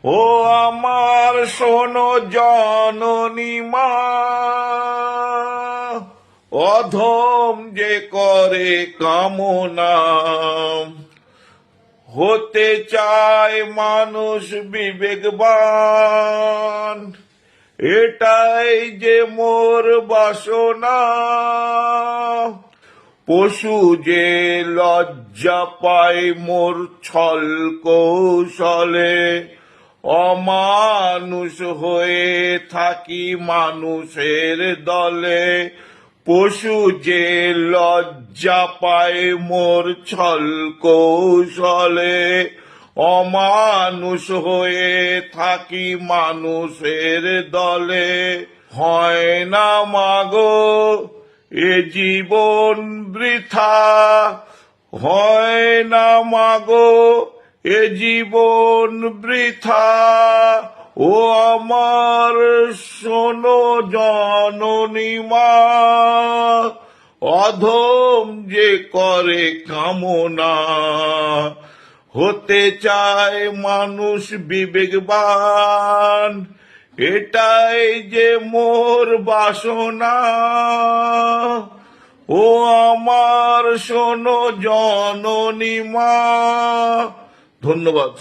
ও আমার শোনো জননী মা, অধম যে করে কামনা, হতে চায় মানুষ বিবেকবান, এটাই যে মোর বাসনা। পশু যে লজ্জা পায় মোর ছল কৌশলে, অমানুষ হয়ে থাকি মানুষের দলে। পশু যে লজ্জা পায় মোর ছল কৌশলে, অমানুষ হয়ে থাকি মানুষের দলে। হয় না মাগো এ জীবন বৃথা, হয় না মাগো এ জীবন বৃথা। ও আমার শোনো জননী মা, অধম যে করে কামনা, হতে চায় মানুষ বিবেকবান, এটাই যে মোর বাসনা। ও আমার শোনো জননী মা। ধন্যবাদ।